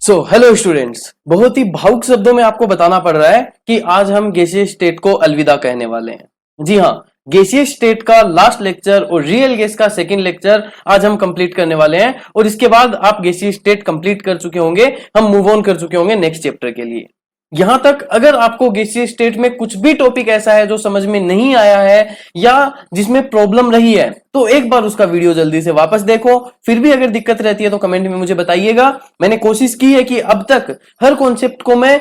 Hello students, बहुत ही भावुक शब्दों में आपको बताना पड़ रहा है कि आज हम गैसीय स्टेट को अलविदा कहने वाले हैं। जी हाँ, गैसीय स्टेट का लास्ट लेक्चर और रियल गैस का सेकंड लेक्चर आज हम कंप्लीट करने वाले हैं और इसके बाद आप गैसीय स्टेट कंप्लीट कर चुके होंगे, हम मूव ऑन कर चुके होंगे नेक्स्ट चैप्टर के लिए। यहां तक अगर आपको गैसीय स्टेट में कुछ भी टॉपिक ऐसा है जो समझ में नहीं आया है या जिसमें प्रॉब्लम रही है, तो एक बार उसका वीडियो जल्दी से वापस देखो। फिर भी अगर दिक्कत रहती है तो कमेंट में मुझे बताइएगा। मैंने कोशिश की है कि अब तक हर कॉन्सेप्ट को मैं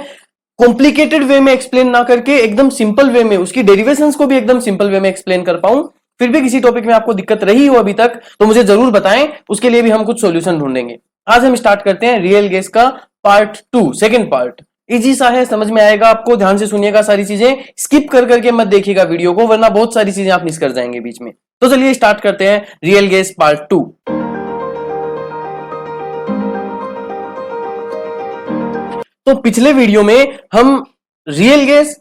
कॉम्प्लिकेटेड वे में एक्सप्लेन ना करके एकदम सिंपल वे में, उसकी डेरिवेशंस को भी एकदम सिंपल वे में एक्सप्लेन कर पाऊं। फिर भी किसी टॉपिक में आपको दिक्कत रही हो अभी तक तो मुझे जरूर बताएं, उसके लिए भी हम कुछ सॉल्यूशन ढूंढेंगे। आज हम स्टार्ट करते हैं रियल गैस का पार्ट 2, सेकंड पार्ट। इजी सा है, समझ में आएगा आपको। ध्यान से सुनिएगा, सारी चीजें स्किप कर करके मत देखिएगा वीडियो को, वरना बहुत सारी चीजें आप मिस कर जाएंगे बीच में। तो चलिए स्टार्ट करते हैं रियल गैस पार्ट 2। तो पिछले वीडियो में हम रियल गैस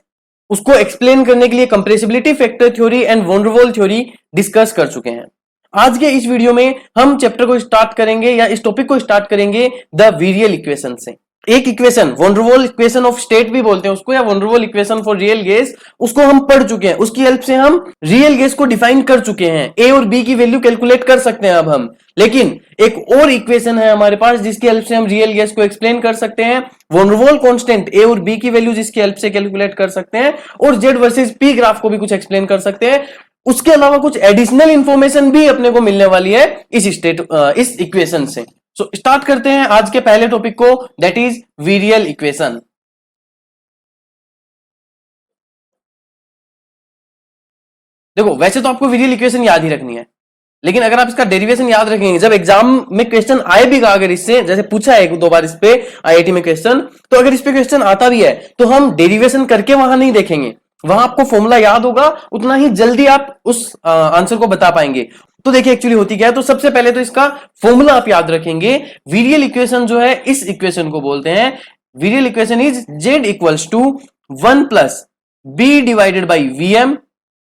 उसको एक्सप्लेन करने के लिए compressibility factor theory and van der Waals theory discuss कर चुके हैं। आज के इस वीडियो में हम चैप्टर को स्टार्ट करेंगे या इस टॉपिक को स्टार्ट करेंगे द वीरियल इक्वेशन से। एक इक्वेशन, वॉन डेर वाल इक्वेशन ऑफ स्टेट भी बोलते हैं उसको, या वॉन डेर वाल इक्वेशन फॉर रियल गैस, उसको हम पढ़ चुके हैं। उसकी हेल्प से हम रियल गैस को डिफाइन कर चुके हैं, ए और बी की वैल्यू कैलकुलेट कर सकते हैं अब हम। लेकिन एक और इक्वेशन है हमारे पास जिसकी हेल्प से हम रियल गैस को एक्सप्लेन कर सकते हैं, वॉन डेर वाल कांस्टेंट ए और बी की वैल्यू जिसकी हेल्प से कैलकुलेट कर सकते हैं, और जेड वर्सेस पी ग्राफ को भी कुछ एक्सप्लेन कर सकते हैं। उसके अलावा कुछ एडिशनल इंफॉर्मेशन भी अपने को मिलने वाली है इस इक्वेशन से। सो स्टार्ट करते हैं आज के पहले टॉपिक को, दैट इज वीरियल इक्वेशन। देखो, वैसे तो आपको वीरियल इक्वेशन याद ही रखनी है, लेकिन अगर आप इसका डेरिवेशन याद रखेंगे, जब एग्जाम में क्वेश्चन आए भी, अगर इससे जैसे पूछा है एक दो बार इस पे आईआईटी में क्वेश्चन, तो अगर इस पे क्वेश्चन आता भी है तो हम डेरिवेशन करके वहां नहीं देखेंगे, वहां आपको फॉर्मूला याद होगा, उतना ही जल्दी आप उस आंसर को बता पाएंगे। तो देखिए एक्चुअली होती क्या है, तो सबसे पहले तो इसका फॉर्मूला आप याद रखेंगे। वीरियल इक्वेशन जो है, इस इक्वेशन को बोलते हैं virial equation is Z equals to 1 plus B divided by V M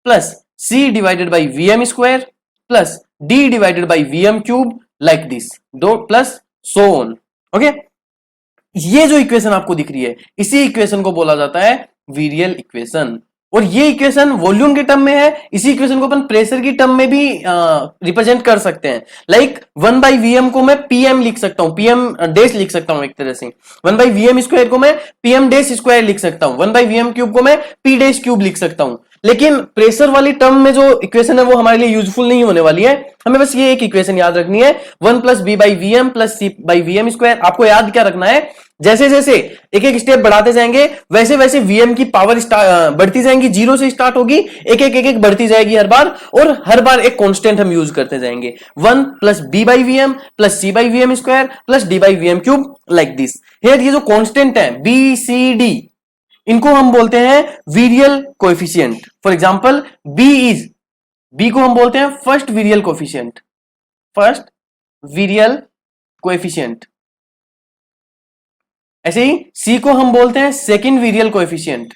plus C divided by V M square plus D divided by V M cube, like this, दो प्लस सो ऑन। ओके, ये जो equation आपको दिख रही है, इसी equation को बोला जाता है वीरियल इक्वेशन। और ये इक्वेशन वॉल्यूम के टर्म में है, इसी इक्वेशन को अपन प्रेशर की टर्म में भी रिप्रेजेंट कर सकते हैं। लाइक 1 बाई वी एम को मैं पीएम लिख सकता हूं, पीएम डैश लिख सकता हूं एक तरह से। 1 बाई वी एम स्क्वायर को मैं पीएम डैश स्क्वायर लिख सकता हूं। 1 बाई वी एम क्यूब को मैं पी डैश क्यूब लिख सकता हूं। लेकिन प्रेशर वाली टर्म में जो इक्वेशन है वो हमारे लिए यूजफुल नहीं होने वाली है। हमें बस ये एक इक्वेशन याद रखनी है, 1 plus B by V M plus C by V M square. आपको याद क्या रखना है, जैसे जैसे एक एक स्टेप बढ़ाते जाएंगे वैसे वैसे वीएम की पावर बढ़ती जाएंगी, जीरो से स्टार्ट होगी, एक एक बढ़ती जाएगी हर बार, और हर बार एक कांस्टेंट हम यूज करते जाएंगे, 1 plus B by V M plus C by V M square plus D by V M cube, like this. Here ये जो कांस्टेंट है बी सी डी, इनको हम बोलते हैं virial coefficient. For example B को हम बोलते हैं first virial coefficient, first virial coefficient. ऐसे ही सी को हम बोलते हैं second virial coefficient,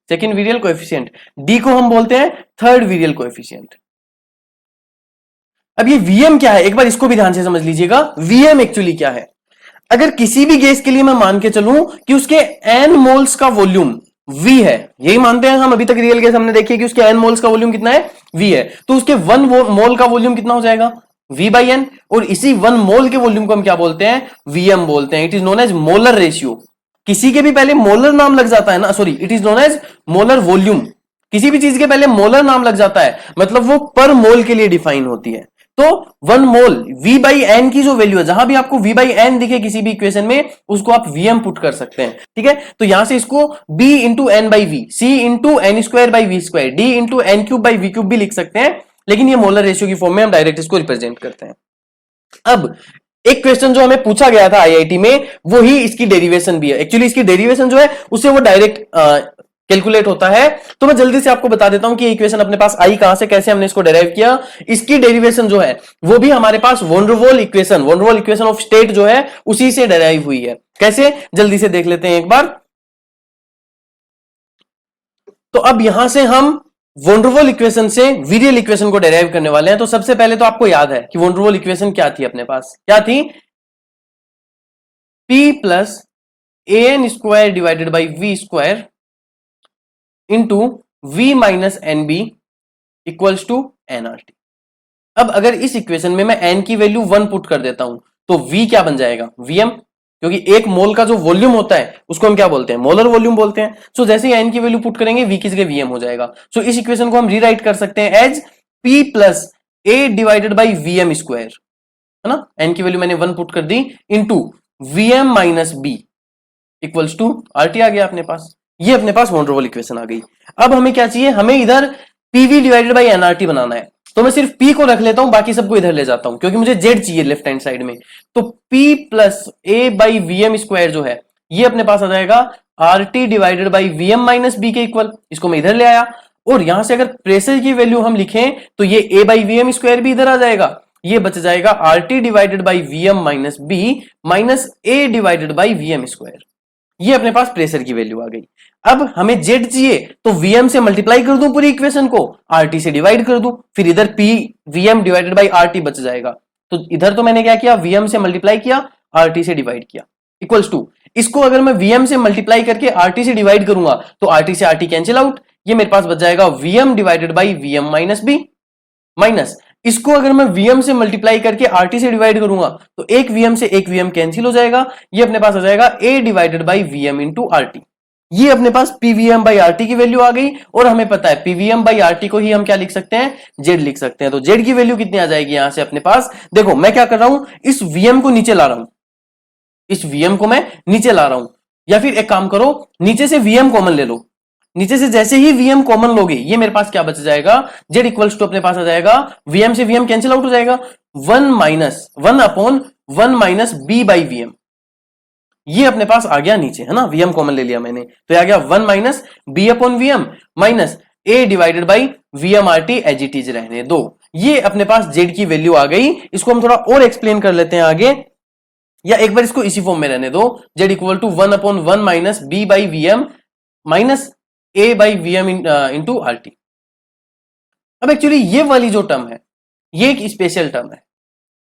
second virial coefficient. D को हम बोलते हैं थर्ड वीरियल कोएफिशिएंट। अब ये वीएम क्या है, एक बार इसको भी ध्यान से समझ लीजिएगा। वीएम एक्चुअली क्या है, अगर किसी भी गैस के लिए मैं मान के चलूं कि उसके एन मोल्स का वॉल्यूम V है, यही मानते हैं हम, अभी तक रियल गैस हमने देखी है कि उसके एन मोल्स का वॉल्यूम कितना है, V है, तो उसके 1 मोल का वॉल्यूम कितना हो जाएगा, V बाई एन। और इसी 1 मोल के वॉल्यूम को हम क्या बोलते हैं, Vm बोलते हैं। It is known as molar ratio. किसी के भी पहले मोलर नाम लग जाता है ना, sorry, it is known as molar volume. किसी भी चीज के पहले मोलर नाम लग जाता है मतलब वो पर मोल के लिए डिफाइन होती है। तो 1 मोल V बाई एन की जो वैल्यू है, जहां भी आपको V बाई एन दिखे किसी भी इक्वेशन में, उसको आप Vm पुट कर सकते हैं। ठीक है, तो यहां से इसको B into N by V, C into N square by V square, D into N cube by V cube भी लिख सकते हैं, लेकिन ये मोलर रेशियो की फॉर्म में हम डायरेक्ट इसको रिप्रेजेंट करते हैं। अब एक क्वेश्चन जो हमें पूछा गया था आईआईटी में, वो ही इसकी डेरिवेशन भी है। एक्चुअली इसकी डेरिवेशन जो है उससे वो डायरेक्ट कैलकुलेट होता है। तो मैं जल्दी से आपको बता देता हूं कि इक्वेशन अपने पास आई कहां से, कैसे हमने इसको डेराइव किया। इसकी डेरिवेशन जो है वो भी हमारे पास वॉन डेर वाल इक्वेशन ऑफ स्टेट जो है उसी से डेराइव हुई है। कैसे, जल्दी से देख लेते हैं एक बार। तो अब यहां से हम वॉन डेर वाल इक्वेशन से वीरियल इक्वेशन को डेराइव करने वाले हैं। तो सबसे पहले तो आपको याद है कि वॉन डेर वाल इक्वेशन क्या थी, अपने पास क्या थी, P plus an square divided by v square into v minus N B equals to nRT। अब अगर इस इक्वेशन में मैं n की वैल्यू 1 पुट कर देता हूं तो v क्या बन जाएगा, Vm, क्योंकि एक मोल का जो वॉल्यूम होता है उसको हम क्या बोलते हैं, मोलर वॉल्यूम बोलते हैं। सो जैसे ही n की वैल्यू पुट करेंगे v की जगह Vm हो जाएगा। सो इस इक्वेशन को हम रीराइट कर सकते हैं as P plus a divided by Vm square, है ना, n की वैल्यू मैंने 1 पुट कर दी, into Vm minus B equals to RT आ गया अपने पास। ये अपने पास वॉन वॉल इक्वेशन आ गई। अब हमें क्या चाहिए, हमें इधर PV डिवाइडेड बाई nRT बनाना है। तो मैं सिर्फ P को रख लेता हूं, बाकी सबको इधर ले जाता हूं क्योंकि मुझे Z चाहिए लेफ्ट हैंड साइड में। तो P plus a by Vm square जो है ये अपने पास आ जाएगा RT divided by Vm minus B के इक्वल। इसको मैं इधर ले आया और यहां से अगर प्रेशर की वैल्यू हम लिखें तो ये a बाई Vm स्क्वायर भी इधर आ जाएगा, ये बच जाएगा RT divided by Vm minus B minus a divided by Vm square. ये अपने पास प्रेशर की वैल्यू आ गई। अब हमें Z चाहिए तो Vm से मल्टीप्लाई कर दूं पूरी इक्वेशन को, RT से डिवाइड कर दूं, फिर इधर P Vm divided by RT बच जाएगा। तो इधर तो मैंने क्या किया, Vm से मल्टीप्लाई किया, RT से डिवाइड किया, इक्वल्स टू, इसको अगर मैं Vm से मल्टीप्लाई करके RT से डिवाइड करूंगा तो RT से RT कैंसिल आउट, ये मेरे पास बच जाएगा Vm divided by Vm minus B, minus इसको अगर मैं Vm से मल्टीप्लाई करके RT से डिवाइड करूंगा तो एक Vm से एक Vm कैंसिल हो जाएगा, ये अपने पास आ जाएगा a divided by Vm into RT। ये अपने पास PVM बाई RT की वैल्यू आ गई और हमें पता है PVM बाई RT को ही हम क्या लिख सकते हैं, Z लिख सकते हैं। तो Z की वैल्यू कितनी आ जाएगी यहां से अपने पास, देखो मैं क्या कर रहा हूं, इस Vm को नीचे ला रहा हूं, इस Vm को मैं नीचे ला रहा हूं, या फिर एक काम करो नीचे से Vm कॉमन ले लो, नीचे से जैसे ही Vm कॉमन लोगे ये मेरे पास क्या बच जाएगा, Z इक्वल्स टू अपने पास आ जाएगा Vm से Vm कैंसिल आउट हो जाएगा, 1 upon 1 minus B by Vm, ये अपने पास आ गया नीचे, है ना, Vm कॉमन ले लिया मैंने तो आ गया 1 minus B upon Vm minus a divided by Vm RT as it is रहने दो। ये अपने पास Z की वैल्यू आ गई। इसको हम थोड़ा और एक्सप्लेन कर लेते हैं आगे, या एक बार इसको इसी फॉर्म में रहने दो, Z equal to 1 upon 1 minus B by Vm minus a by Vm into RT। अब एक्चुअली ये वाली जो टर्म है ये एक स्पेशल टर्म है,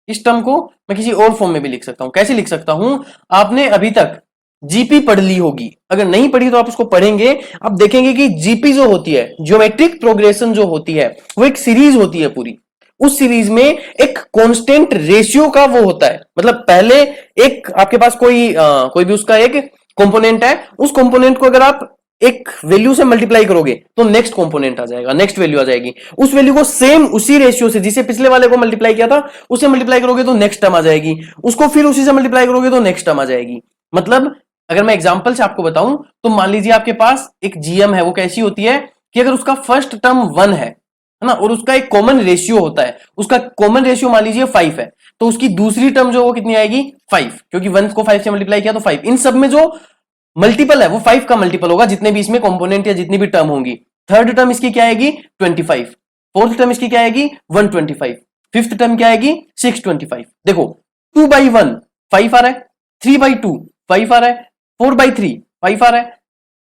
इस टर्म को मैं किसी और फॉर्म में भी लिख सकता हूं। कैसे लिख सकता हूं, आपने अभी तक जीपी पढ़ ली होगी, अगर नहीं पढ़ी तो आप उसको पढ़ेंगे, आप देखेंगे कि जीपी जो होती है, ज्योमेट्रिक प्रोग्रेशन जो होती है, वो एक सीरीज होती है पूरी। उस सीरीज में एक कांस्टेंट रेशियो का वो होता है, मतलब पहले एक आपके पास कोई भी उसका एक कंपोनेंट है, उस कंपोनेंट को अगर आप एक वैल्यू से मल्टीप्लाई करोगे तो नेक्स्ट कंपोनेंट आ जाएगा, नेक्स्ट वैल्यू आ जाएगी, उस वैल्यू को सेम उसी रेशियो से जिसे पिछले वाले को मल्टीप्लाई किया था उससे मल्टीप्लाई करोगे तो नेक्स्ट टर्म आ जाएगी, उसको फिर उसी से मल्टीप्लाई करोगे तो नेक्स्ट टर्म आ जाएगी। मतलब अगर मैं एग्जांपल से आपको बताऊं तो मान लीजिए आपके पास एक जीएम है, वो कैसी होती है कि अगर उसका फर्स्ट टर्म 1 है ना, और उसका एक कॉमन रेशियो होता है, उसका कॉमन रेशियो मान लीजिए 5 है, तो उसकी दूसरी टर्म जो वो कितनी आएगी 5, क्योंकि 1 को 5 से मल्टीप्लाई किया तो 5। इन सब में जो मल्टीपल है वो 5 का मल्टीपल होगा, जितने भी इसमें कंपोनेंट या जितनी भी टर्म होंगी। थर्ड टर्म इसकी क्या आएगी 25, फोर्थ टर्म इसकी क्या आएगी 125, फिफ्थ टर्म क्या आएगी 625। देखो 2 बाई 1 5 आ रहा है, 3 बाई 2 5 आ रहा है, 4 बाई 3 5 आ रहा है,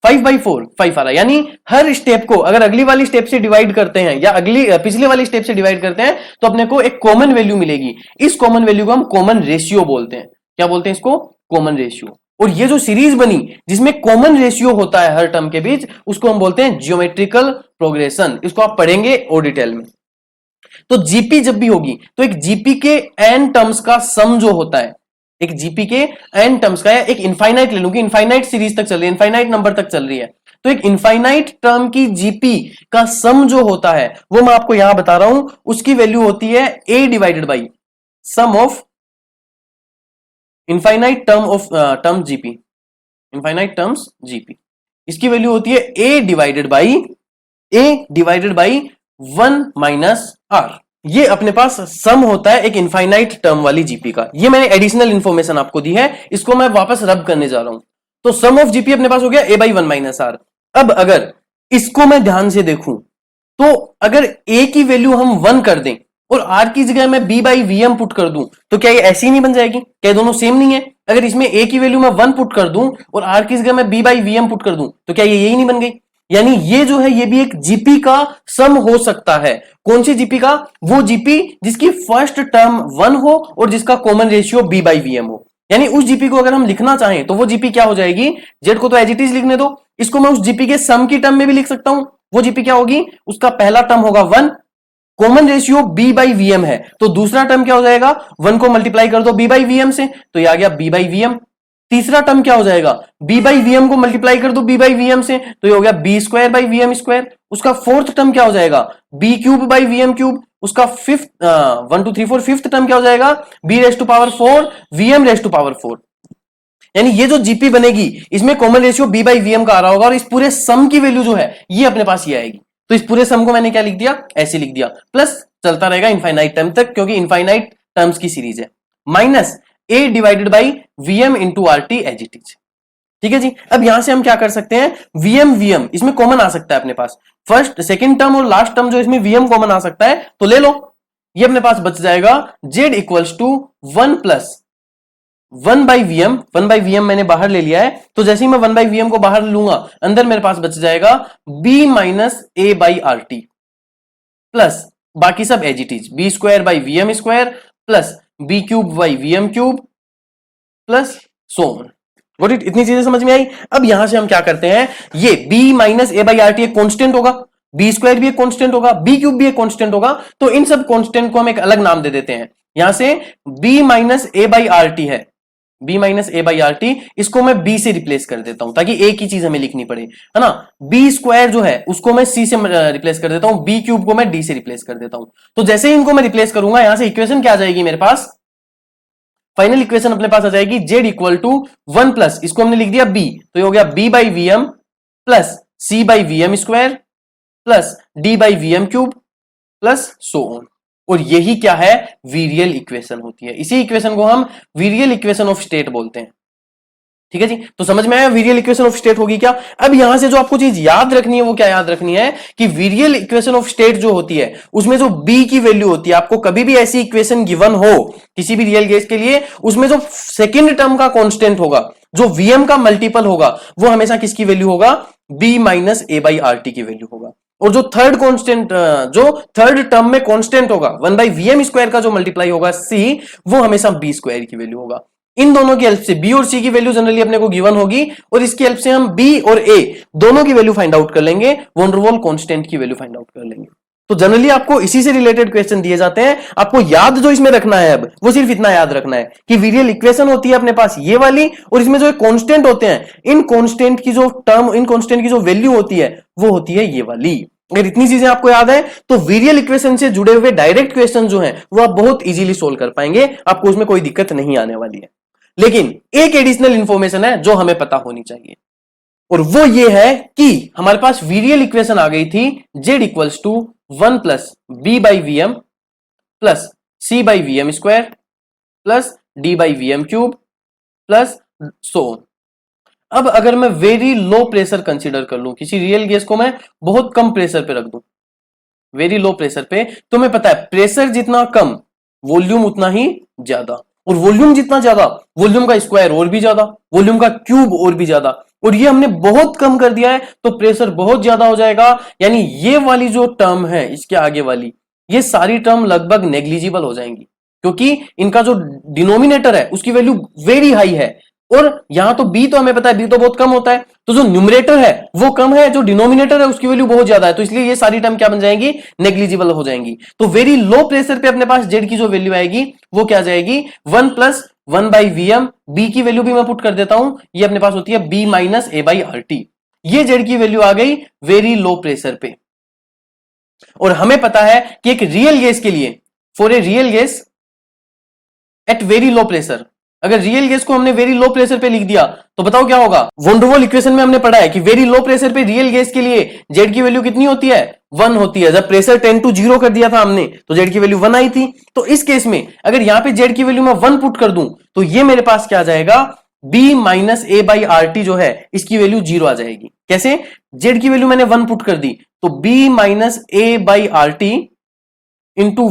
5 बाई 4 5 आ रहा है। यानी हर स्टेप को अगर अगली वाली स्टेप से डिवाइड करते हैं या पिछले वाली स्टेप से डिवाइड करते हैं तो अपने को एक कॉमन वैल्यू मिलेगी। इस कॉमन वैल्यू को हम कॉमन रेशियो बोलते हैं। क्या बोलते हैं इसको, कॉमन रेशियो। और ये जो सीरीज बनी जिसमें कॉमन रेशियो होता है हर टर्म के बीच, उसको हम बोलते हैं ज्योमेट्रिकल प्रोग्रेशन। इसको आप पढ़ेंगे और डिटेल में। तो जीपी जब भी होगी तो एक जीपी के एन टर्म्स का सम जो होता है, एक जीपी के एन टर्म्स का, एक इनफाइनाइट ले लूंगी, इनफाइनाइट सीरीज तक चल रही है, इनफाइनाइट नंबर तक चल रही है, तो एक इनफाइनाइट टर्म की जीपी का सम जो होता है वो मैं आपको यहां बता रहा हूं, उसकी वैल्यू होती है a divided by sum of infinite term GP, infinite terms GP. इसकी वैल्यू होती है a divided by 1 minus R. ये अपने पास सम होता है एक इनफाइनाइट टर्म वाली जीपी का। ये मैंने एडिशनल इंफॉर्मेशन आपको दी है, इसको मैं वापस रब करने जा रहा हूं। तो सम ऑफ जीपी अपने पास हो गया a बाई 1 माइनस आर। अब अगर इसको मैं ध्यान से देखूं तो अगर a की वैल्यू हम 1 कर दें और r की जगह मैं b by V M put कर दूं तो क्या ये ऐसी नहीं बन जाएगी? क्या दोनों सेम नहीं है? अगर इसमें a की वैल्यू मैं 1 पुट कर दूं और r की जगह मैं b by V M put कर दूं तो क्या ये यही नहीं बन गई? यानी ये जो है ये भी एक जीपी का सम हो सकता है। कौन सी जीपी का? वो जीपी जिसकी फर्स्ट टर्म 1 हो और जिसका common ratio b by V M हो। यानी उस जीपी को अगर हम लिखना चाहें तो वो जीपी क्या हो जाएगी, जेड को तो एज इट इज लिखने दो, इसको मैं उस जीपी के सम की टर्म में भी लिख सकता हूं। वो जीपी क्या होगी, उसका पहला टर्म होगा 1, common ratio b by VM है, तो दूसरा टर्म क्या हो जाएगा, 1 को मल्टीप्लाई कर दो b बाई वीएम से, तो ये आ गया b बाई वीएम। तीसरा टर्म क्या हो जाएगा, b बाई वीएम को मल्टीप्लाई कर दो b बाई वीएम से, तो ये हो गया b square by VM square. उसका फोर्थ टर्म क्या हो जाएगा, b cube by VM cube. उसका फिफ्थ 1 2 3 4 फिफ्थ टर्म क्या हो जाएगा, b raise to power 4 VM raise to power 4। यानी ये जो जीपी बनेगी इसमें common ratio b by VM का आ रहा होगा, और इस पूरे सम की वैल्यू जो है ये अपने पास ये आएगी। तो इस पूरे सम को मैंने क्या लिख दिया, ऐसे लिख दिया, प्लस चलता रहेगा इनफाइनाइट टर्म तक, क्योंकि इनफाइनाइट टर्म्स की सीरीज है, minus a divided by VM into R T as it is. ठीक है जी। अब यहां से हम क्या कर सकते हैं, वीएम इसमें कॉमन आ सकता है अपने पास, फर्स्ट सेकंड टर्म और लास्ट टर्म जो इसमें वीएम कॉमन आ सकता है तो ले लो। ये अपने पास बच जाएगा z equals to 1 plus 1 by VM मैंने बाहर ले लिया है, तो जैसे ही मैं 1 बाई वीएम को बाहर लूंगा अंदर मेरे पास बच जाएगा b minus A by R T, plus बाकी सब as it is, B square by VM square plus B cube by VM cube plus so on. Got it, इतनी चीजें समझ में आई। अब यहां से हम क्या करते हैं, ये b minus A by R T एक कॉन्स्टेंट होगा, बी स्क्वायर भी एक कॉन्स्टेंट होगा, बी क्यूब भी एक कॉन्स्टेंट होगा, तो इन सब कॉन्स्टेंट को हम एक अलग नाम दे देते हैं। यहां से b minus A by R T है, b minus A by R T, इसको मैं b से रिप्लेस कर देता हूं ताकि एक ही चीज हमें लिखनी पड़े, है ना। b स्क्वायर जो है उसको मैं c से रिप्लेस कर देता हूं, b क्यूब को मैं d से रिप्लेस कर देता हूं। तो जैसे ही इनको मैं रिप्लेस करूंगा यहां से इक्वेशन क्या आ जाएगी मेरे पास, फाइनल इक्वेशन अपने पास आ जाएगी z इक्वल टू 1 प्लस, इसको हमने लिख दिया b, तो ये हो गया b by VM plus c by VM square plus d by VM cube plus so on. और यही क्या है, वीरियल इक्वेशन होती है। इसी इक्वेशन को हम वीरियल इक्वेशन ऑफ स्टेट बोलते हैं। ठीक है जी, तो समझ में आया वीरियल इक्वेशन ऑफ स्टेट होगी क्या। अब यहां से जो आपको चीज याद रखनी है वो क्या याद रखनी है कि वीरियल इक्वेशन ऑफ स्टेट जो होती है उसमें जो b की वैल्यू होती है, आपको कभी भी ऐसी इक्वेशन गिवन हो किसी भी रियल गैस के लिए, उसमें जो सेकेंड टर्म का कॉन्स्टेंट होगा, जो वीएम का मल्टीपल होगा, वो हमेशा किसकी वैल्यू होगा, b minus A by R T की वैल्यू होगा। और जो थर्ड कांस्टेंट, जो थर्ड टर्म में कांस्टेंट होगा 1 बाई वीएम स्क्वायर का जो मल्टीप्लाई होगा c, वो हमेशा b स्क्वायर की वैल्यू होगा। इन दोनों की हेल्प से b और c की वैल्यू जनरली अपने को गिवन होगी, और इसकी हेल्प से हम b और a दोनों की वैल्यू फाइंड आउट कर लेंगे, वॉन डेर वाल कांस्टेंट की वैल्यू फाइंड आउट कर लेंगे। तो जनरली आपको इसी से रिलेटेड क्वेश्चन दिए जाते हैं। आपको याद जो इसमें रखना है अब वो सिर्फ इतना याद रखना है कि वीरियल इक्वेशन होती है अपने पास ये वाली, और इसमें जो कांस्टेंट होते हैं, इन कांस्टेंट की जो टर्म, इन कांस्टेंट की जो वैल्यू होती है वो होती है ये वाली। अगर इतनी चीजें आपको याद है तो वीरियल इक्वेशन से जुड़े हुए डायरेक्ट क्वेश्चन जो हैं वो आप बहुत इजीली सोल्व कर पाएंगे, आपको उसमें कोई दिक्कत नहीं आने वाली है। लेकिन एक एडिशनल इंफॉर्मेशन है जो हमें पता होनी चाहिए, और वो ये है कि हमारे पास वीरियल इक्वेशन आ गई थी z equals to 1 plus B by VM plus C by VM square plus D by VM cube plus so on. अब अगर मैं वेरी लो प्रेशर कंसीडर कर लूं, किसी रियल गैस को मैं बहुत कम प्रेशर पे रख दूं, वेरी लो प्रेशर पे, तो मैं पता है प्रेशर जितना कम वॉल्यूम उतना ही ज्यादा, और वॉल्यूम जितना ज्यादा वॉल्यूम का स्क्वायर और भी ज्यादा, वॉल्यूम का क्यूब और भी ज्यादा, और ये हमने बहुत कम कर दिया है तो प्रेशर बहुत ज्यादा हो जाएगा। यानी ये वाली जो टर्म है इसके आगे वाली, ये सारी टर्म लगभग नेग्लिजिबल हो जाएंगी, क्योंकि इनका जो डिनोमिनेटर है उसकी वैल्यू वेरी हाई है, और यहां तो b तो हमें पता है b तो बहुत कम होता है, तो जो न्यूमरेटर है वो कम है, जो डिनोमिनेटर है उसकी वैल्यू बहुत ज्यादा है, तो इसलिए ये सारी टर्म क्या बन जाएंगी, नेग्लिजिबल हो जाएंगी। तो वेरी लो प्रेशर पे अपने पास z की जो वैल्यू आएगी वो क्या जाएगी, 1 प्लस 1 बाई वीएम, b की वैल्यू भी मैं पुट कर देता हूं, ये अपने पास होती है b minus A by R T. ये z की वैल्यू आ गई वेरी लो प्रेशर पे। और हमें पता है कि एक रियल गैस के लिए, for a real gas at very low pressure, अगर रियल गैस को हमने वेरी लो प्रेशर पे लिख दिया तो बताओ क्या होगा। वॉन डेर वाल इक्वेशन में हमने पढ़ा है कि वेरी लो प्रेशर पे रियल गैस के लिए z की वैल्यू कितनी होती है, 1 होती है। जब प्रेशर 10 to 0 कर दिया था हमने तो z की वैल्यू 1 आई थी। तो इस केस में अगर यहां पे z की वैल्यू मैं 1 पुट कर दूं तो ये मेरे पास क्या आ जाएगा, b minus A by R T जो है इसकी वैल्यू 0 आ जाएगी। कैसे, z की वैल्यू मैंने 1 पुट कर दी तो b minus A by R T into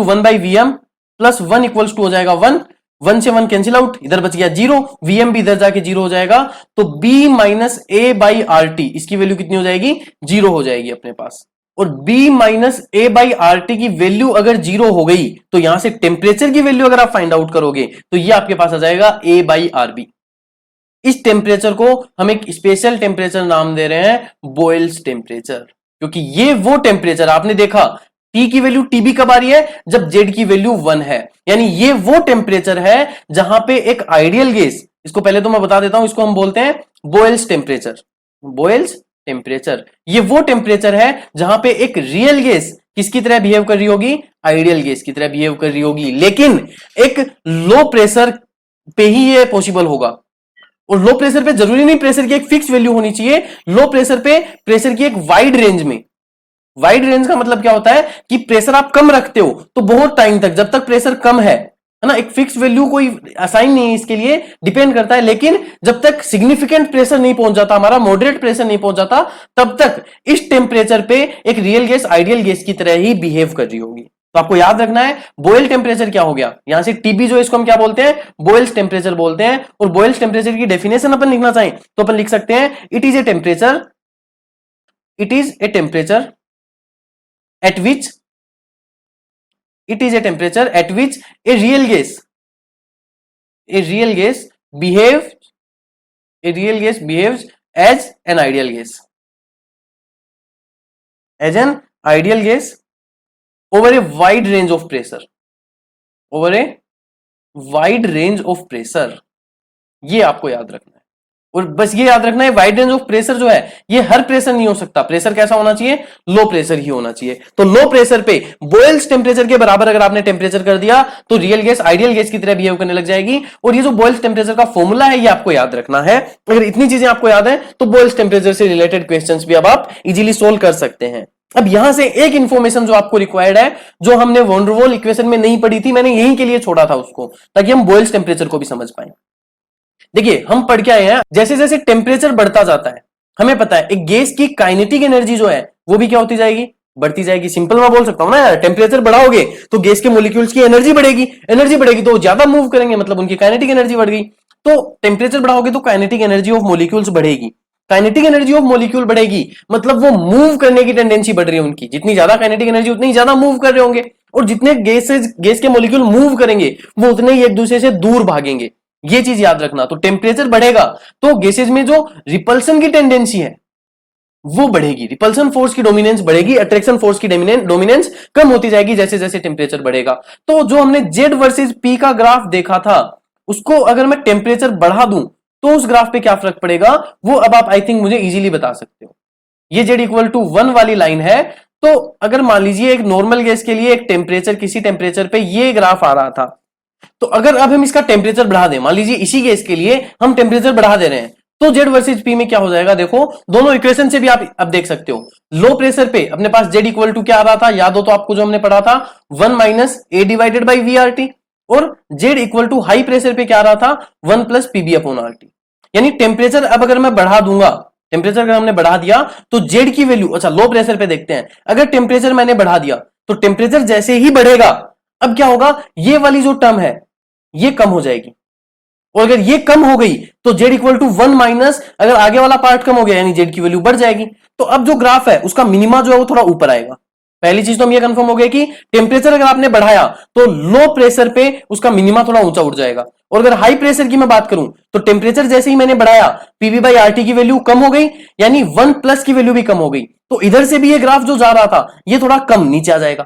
1 by VM plus 1 equals to हो जाएगा 1, 1 से 1 कैंसिल आउट, इधर बच गया 0, वीएम भी इधर जाके 0 हो जाएगा, तो b minus A by R T इसकी वैल्यू कितनी हो जाएगी, 0 हो जाएगी अपने पास। और B minus A by R T की वैल्यू अगर जीरो हो गई तो यहां से टेम्परेचर की वैल्यू अगर आप फाइंड आउट करोगे तो ये आपके पास आ जाएगा ए बाई आर बी। इस टेम्परेचर को हम एक स्पेशल टेम्परेचर नाम दे रहे हैं बॉयल्स टेम्परेचर, क्योंकि ये वो टेम्परेचर आपने देखा T की वैल्यू TB कब आ रही है, जब Z की वैल्यू 1 है, यानी ये वो टेम्परेचर है जहां पे एक आइडियल गैस, इसको पहले तो मैं बता देता हूं, इसको हम बोलते हैं बॉयल्स टेम्परेचर। बॉयल्स टेम्परेचर ये वो टेम्परेचर है जहां पे एक रियल गैस किसकी तरह बिहेव कर रही होगी, आइडियल गैस की तरह बिहेव कर रही होगी, लेकिन एक लो प्रेशर पे ही ये पॉसिबल होगा। और लो प्रेशर पे जरूरी नहीं प्रेशर की एक फिक्स वैल्यू होनी चाहिए, लो प्रेशर पे प्रेशर की एक वाइड रेंज में। वाइड रेंज का मतलब क्या होता है कि प्रेशर आप कम रखते हो तो बहुत टाइम तक, जब तक प्रेशर कम है ना, एक फिक्स वैल्यू कोई असाइन नहीं है इसके लिए, डिपेंड करता है, लेकिन जब तक सिग्निफिकेंट प्रेशर नहीं पहुंच जाता, हमारा मॉडरेट प्रेशर नहीं पहुंच जाता, तब तक इस टेम्परेचर पे एक रियल गैस आइडियल गैस की तरह ही बिहेव कर रही होगी। तो आपको याद रखना है बॉयल टेम्परेचर क्या हो गया, यहां से टीबी जो इसको हम क्या बोलते हैं, बॉयल्स टेम्परेचर बोलते हैं। और बॉयल्स टेम्परेचर की डेफिनेशन अपन लिखना चाहें तो अपन लिख सकते हैं it is a temperature, it is a temperature at which it is a temperature at which a real gas behaves as an ideal gas, over a wide range of pressure, ये आपको याद रखना है। और बस ये याद रखना है वाइड रेंज ऑफ प्रेशर जो है ये हर प्रेशर नहीं हो सकता, प्रेशर कैसा होना चाहिए, लो प्रेशर ही होना चाहिए। तो लो प्रेशर पे बॉयल्स टेम्परेचर के बराबर अगर आपने टेम्परेचर कर दिया तो रियल गैस आइडियल गैस की तरह बिहेव करने लग जाएगी। और ये जो बॉयल्स टेम्परेचर का फॉर्मूला है ये आपको याद रखना है। अगर इतनी चीजें आपको याद है तो बॉयल्स टेम्परेचर से रिलेटेड क्वेश्चंस भी अब आप इजीली सोल्व कर सकते हैं। अब यहां से एक इंफॉर्मेशन जो आपको रिक्वायर्ड है, जो हमने वॉन डेर वाल इक्वेशन में नहीं पढ़ी थी, मैंने यहीं के लिए छोड़ा था उसको, ताकि हम बॉयल्स टेम्परेचर को भी समझ पाए। देखिए हम पढ़ के आए हैं, जैसे जैसे टेम्परेचर बढ़ता जाता है हमें पता है एक गैस की काइनेटिक एनर्जी जो है वो भी क्या होती जाएगी, बढ़ती जाएगी। सिंपल मैं बोल सकता हूं ना यार, टेम्परेचर बढ़ाओगे तो गैस के मॉलिक्यूल्स की एनर्जी बढ़ेगी, एनर्जी बढ़ेगी तो ज्यादा मूव करेंगे, मतलब उनकी काइनेटिक एनर्जी बढ़ गई। तो टेम्परेचर बढ़ाओगे तो काइनेटिक एनर्जी ऑफ मॉलिक्यूल्स बढ़ेगी, काइनेटिक एनर्जी ऑफ मॉलिक्यूल बढ़ेगी, मतलब वो मूव करने की टेंडेंसी बढ़ रही है उनकी, जितनी ज्यादा काइनेटिक एनर्जी उतनी ज्यादा मूव कर रहे होंगे, और जितने गैस के मॉलिक्यूल मूव करेंगे वो उतने ही एक दूसरे से दूर भागेंगे। ये चीज याद रखना। तो टेम्परेचर बढ़ेगा तो गैसेज में जो रिपल्सन की टेंडेंसी है वो बढ़ेगी, रिपल्सन फोर्स की डोमिनेंस बढ़ेगी, अट्रैक्शन फोर्स की डोमिनेंस कम होती जाएगी जैसे जैसे टेम्परेचर बढ़ेगा। तो जो हमने जेड वर्सेस पी का ग्राफ देखा था उसको अगर मैं टेम्परेचर बढ़ा दूं तो उस ग्राफ पे क्या फर्क पड़ेगा, वो अब आप आई थिंक मुझे इजीली बता सकते हो। ये जेड इक्वल टू 1 वाली लाइन है, तो अगर मान लीजिए एक नॉर्मल गैस के लिए एक टेम्परेचर, किसी टेम्परेचर पे ये ग्राफ आ रहा था, तो अगर अब हम इसका टेम्परेचर बढ़ा दें, मान लीजिए इसी गैस के लिए हम टेम्परेचर बढ़ा दे रहे हैं, तो जेड वर्सेस पी में क्या हो जाएगा, देखो दोनों इक्वेशन से भी आप अब देख सकते हो। लो प्रेशर पे अपने पास जेड इक्वल टू क्या आ रहा था, याद हो तो आपको जो हमने पढ़ा था 1 minus A divided by V R T, और Z equal to high pressure पे क्या आ रहा था 1 plus PB upon R T. यानी टेम्परेचर अब अगर मैं बढ़ा दूंगा, टेम्परेचर अगर हमने बढ़ा दिया तो जेड की वैल्यू, अच्छा लो प्रेशर पे देखते हैं, अगर टेम्परेचर मैंने बढ़ा दिया तो टेम्परेचर जैसे ही बढ़ेगा अब क्या होगा, ये वाली जो टर्म है ये कम हो जाएगी, और अगर ये कम हो गई तो जेड इक्वल टू 1 माइनस, अगर आगे वाला पार्ट कम हो गया यानी जेड की वैल्यू बढ़ जाएगी। तो अब जो ग्राफ है उसका मिनिमा जो है वो थोड़ा ऊपर आएगा। पहली चीज तो हम ये कंफर्म हो गया कि टेम्परेचर अगर आपने बढ़ाया तो लो प्रेशर पे उसका मिनिमा थोड़ा ऊंचा उठ जाएगा, और अगर हाई प्रेशर की मैं बात करूं तो टेम्परेचर जैसे ही मैंने बढ़ाया पीवी बाई आरटी की वैल्यू कम हो गई, यानी 1 प्लस की वैल्यू भी कम हो गई, तो इधर से भी ये ग्राफ जो जा रहा था ये थोड़ा कम नीचे आ जाएगा,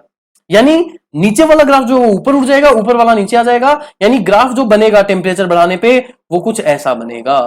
यानी नीचे वाला ग्राफ जो ऊपर उठ जाएगा, ऊपर वाला नीचे आ जाएगा, यानी ग्राफ जो बनेगा टेम्परेचर बढ़ाने पे वो कुछ ऐसा बनेगा।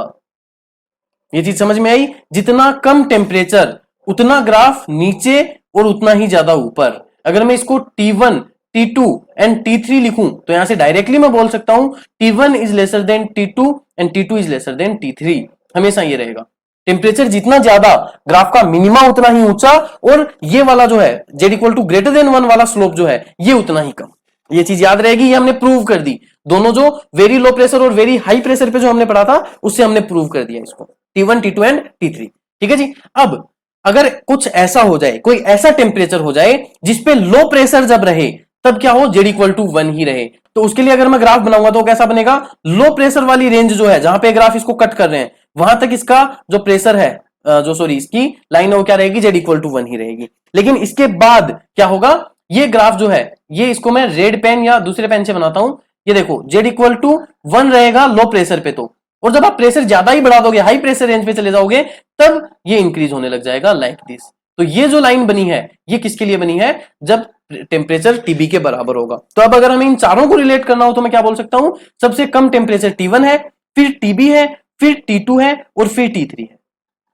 ये चीज समझ में आई, जितना कम टेम्परेचर उतना ग्राफ नीचे और उतना ही ज्यादा ऊपर। अगर मैं इसको T1, T2 एंड T3 लिखूं तो यहां से डायरेक्टली मैं बोल सकता हूं T1 is lesser than T2 and T2 is lesser than T3। हमेशा ये रहेगा, टेम्परेचर जितना ज्यादा ग्राफ का मिनिमा उतना ही ऊंचा, और ये वाला जो है Z equal to greater than 1 वाला स्लोप जो है ये उतना ही कम। ये चीज याद रहेगी, ये हमने प्रूव कर दी। दोनों जो वेरी लो प्रेशर और वेरी हाई प्रेशर पे जो हमने पढ़ा था उससे हमने प्रूव कर दिया इसको, T1, T2 एंड T3। ठीक है जी। अब अगर कुछ ऐसा हो जाए, कोई ऐसा टेम्परेचर हो जाए जिसपे लो प्रेशर जब रहे तब क्या हो, जेड इक्वल टू 1 ही रहे, तो उसके लिए अगर मैं ग्राफ बनाऊंगा तो कैसा बनेगा, लो प्रेशर वाली रेंज जो है जहां पे ग्राफ इसको कट कर रहे हैं वहां तक इसका जो प्रेशर है जो सॉरी इसकी लाइन है वो क्या रहेगी, जेड इक्वल टू 1 ही रहेगी। लेकिन इसके बाद क्या होगा, ये ग्राफ जो है, ये इसको मैं रेड पेन या दूसरे पेन से बनाता हूं, ये देखो जेड इक्वल टू 1 रहेगा लो प्रेशर पे तो, और जब आप प्रेशर ज्यादा ही बढ़ा दोगे, हाई प्रेशर रेंज पे चले जाओगे, तब ये इंक्रीज होने लग जाएगा लाइक दिस। तो ये जो लाइन बनी है ये किसके लिए बनी है, जब टेम्परेचर टीबी के बराबर होगा। तो अब अगर हमें इन चारों को रिलेट करना हो तो मैं क्या बोल सकता हूं, सबसे कम टेम्परेचर T1 है, फिर टीबी है, फिर T2 है और फिर T3 है।